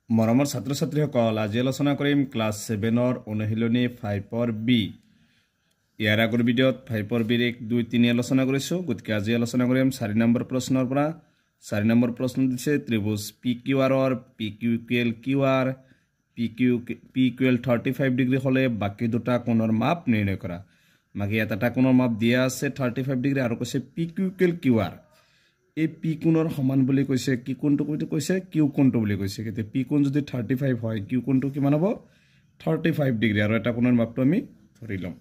মৰমৰ ছাত্ৰ ছাত্ৰীসকল আজি আলোচনা কৰিম ক্লাছ 7ৰ অনুশীলনী 5ৰ বি ইয়াৰ আগৰ ভিডিঅ'ত 5ৰ বিৰ 1 2 3 আলোচনা কৰিছো গতিকে আজি আলোচনা কৰিম 4 নম্বৰ প্ৰশ্নৰ পৰা 4 নম্বৰ প্ৰশ্ন দিছে ত্ৰিভুজ PQR ৰ PQQL QR PQL 35 ডিগ্ৰী হলে বাকি দুটা কোণৰ মাপ নিৰ্ণয় কৰা মাগি এটা কোণৰ মাপ দিয়া আছে 35 ডিগ্ৰী আৰু কৈছে PQQL QR এই পি কোণৰ সমান বুলি কৈছে কি কোণটো কৈছে কিউ কোণটো বুলি কৈছে কিন্তু পি কোণ যদি 35 হয় কিউ কোণটো কিমান হ'ব 35 ডিগ্ৰী আৰু এটা কোণৰ মাপটো আমি ধৰি লম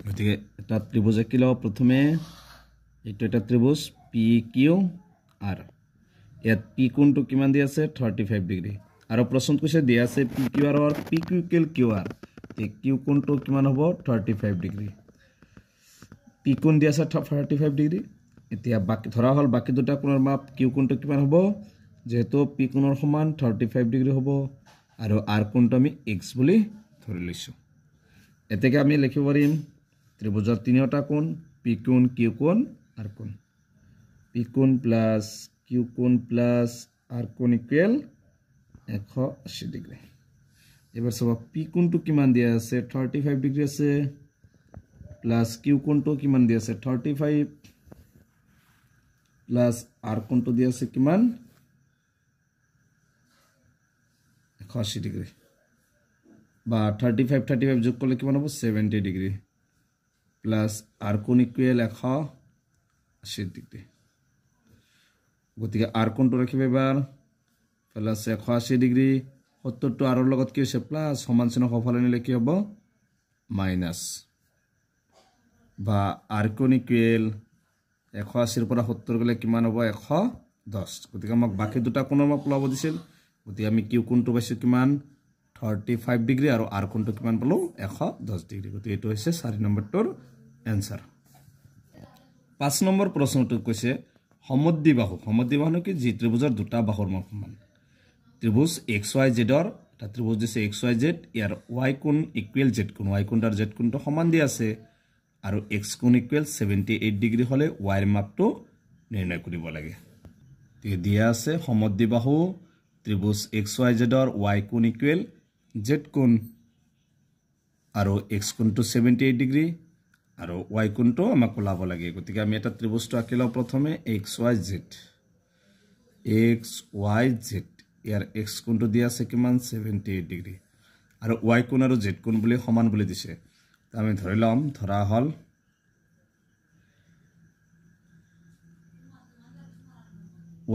গতিকে এটা ত্ৰিভুজ আঁকিলো প্ৰথমে এইটো এটা ত্ৰিভুজ PQR ইয়াত পি কোণটো কিমান দিয়া আছে 35 ডিগ্ৰী আৰু প্ৰশ্ন কৈছে দিয়া আছে PQR আৰু PQQL QR তে কিউ কোণটো কিমান হ'ব 35 ডিগ্ৰী পি কোণ দিয়া আছে 35 ডিগ্ৰী এতিয়া বাকি ধৰা হল বাকি দুটা কোণৰ মাপ কিউ কোণটো কিমান হ'ব যেহেতু পি কোণৰ সমান 35 ডিগ্ৰী হ'ব আৰু আৰ কোণটো আমি x বুলি ধৰি লৈছো এতেকে আমি লিখিব পাৰিম ত্ৰিভুজৰ তিনিটা কোণ পি কোণ কিউ কোণ আৰ কোণ পি কোণ প্লাস কিউ কোণ প্লাস আৰ কোণ ইকুৱেল 180 ডিগ্ৰী এবাৰ সব পি কোণটো কিমান দিয়া আছে 35 ডিগ্ৰী আছে প্লাস কিউ কোণটো কিমান দিয়া আছে 35 প্লাস আৰ কোণটো দিয়া আছে কিমান 180 ডিগ্ৰী বা 35 যোগ কৰলে কিমান হ'ব 70 ডিগ্ৰী প্লাস আৰ কোণ ইকুৱেল 180 ডিগ্ৰী গতিকে আৰ কোণটো ৰাখিব এবাৰ প্লাস 180 ডিগ্ৰী 70 টো আৰৰ লগত কি হৈছে প্লাস সমান চিহ্ন সফল নিলে কি হ'ব মাইনাস বা আর কোণ ইকুৱেল 180 পৰা 70 গলে কিমান হ'ব 110 গতিকে আমাক বাকি দুটা কোণৰ মাপ লব দিছিল গতিকে আমি কিউ কোণটো পাইছো কিমান 35 ডিগ্ৰী আৰু আৰ কোণটো কিমান পালো 110 ডিগ্ৰী গতিকে এটো হৈছে 4 নম্বৰটোৰ এনসাৰ 5 নম্বৰ প্ৰশ্নটো কৈছে সমদ্বিবাহু কি যি ত্ৰিভুজৰ দুটা বাহুৰ মাপ সমান ত্ৰিভুজ XYZ ৰ এটা ত্ৰিভুজ দিছে XYZ ইয়াৰ y কোণ ইকুৱেল z কোণ y কোণ আৰু z কোণটো সমান দি আছে আৰু x কোণ ইকুৱেল 78 ডিগ্ৰী হলে y ৰ মাপটো নিৰ্ণয় কৰিব লাগে তে দিয়া আছে সমদ্বিবাহু ত্ৰিভুজ XYZ ৰ y কোণ ইকুৱেল z কোণ আৰু x কোণটো 78 ডিগ্ৰী আৰু y কোণটো আমাক ওলাব লাগে গতিকে আমি এটা ত্ৰিভুজটো আঁকিলো প্ৰথমে XYZ ইয়াৰ x কোণটো দিয়া আছে কিমান 78 ডিগ্ৰী আৰু y কোণ আৰু z কোণ বুলি সমান বুলি দিছে আমি ধৰি লম ধৰা হল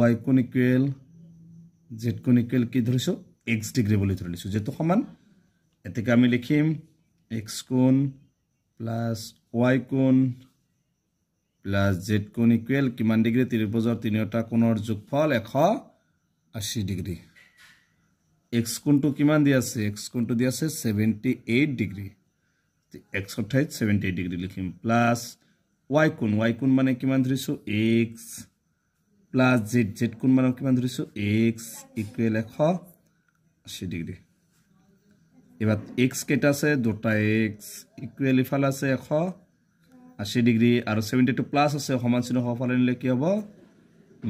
y কোণ ইকুৱেল z কোণ ইকুৱেল কি ধৰিছো x ডিগ্ৰী বুলি ধৰি লৈছো যেটো সমান এতেকে আমি লিখিম x কোণ প্লাস y কোণ প্লাস z কোণ ইকুৱেল কিমান ডিগ্ৰী ত্ৰিভুজৰ তিনিটা কোণৰ যোগফল 180 ডিগ্ৰী x কোণটো কিমান দি আছে x কোণটো দি আছে 78 ডিগ্ৰী x অৰ্থাৎ 78 ডিগ্ৰী লিখিম প্লাস y কোণ মানে কিমান ধৰিছো x প্লাস z কোণ মানে কিমান ধৰিছো x ইকুৱেল 180 ডিগ্ৰী এবাৰ x কেটা আছে দুটা x ইকুৱেল ইফালে আছে 180 ডিগ্ৰী আৰু 72 প্লাস আছে সমান চিহ্ন সফল নিলে কি হ'ব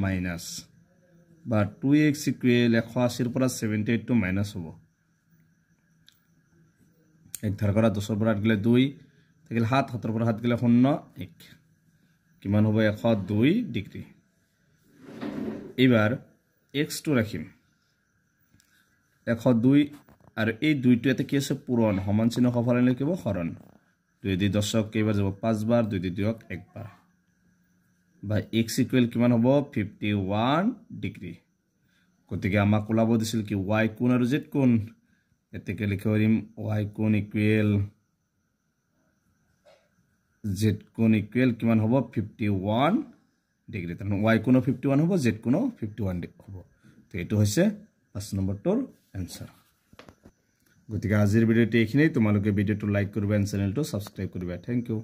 মাইনাস বা 2x ইকুৱেল 180 পৰা 78 টো মাইনাস হ'ব এক ধাৰ কৰা 10 পৰা গলে 2 থাকিল 7 7 পৰা 7 গলে 0 1 কিমান হ'ব 102 ডিগ্ৰী এবাৰ x টো ৰাখিম 102 আৰু এই দুইটো এতে কি আছে পূৰণ সমান চিহ্ন সফল নিলে কি হ'ব হৰণ 2 দি 10ক কেইবাৰ যাব 5 বাৰ 2 দি 2ক একবাৰ বা x ইকুৱেল কিমান হ'ব 51 ডিগ্ৰী গতিকে আমাক ওলাব দিছিল কি y কোণ আৰু z কোণ এতেকে লিখিব পাৰিম y কোণ ইকুৱেল z কোণ ইকুৱেল কিমান হ'ব 51 ডিগ্ৰী তাৰ y কোণ 51 হ'ব z কোণ 51 হ'ব তো এটো হৈছে 5 নম্বৰটোৰ এনসাৰ গতিকে আজিৰ ভিডিঅ'টি এইখিনিই তোমালোকে ভিডিঅ'টো লাইক কৰিবা এণ্ড চেনেলটো সাবস্ক্ৰাইব কৰিবা থ্যাংক ইউ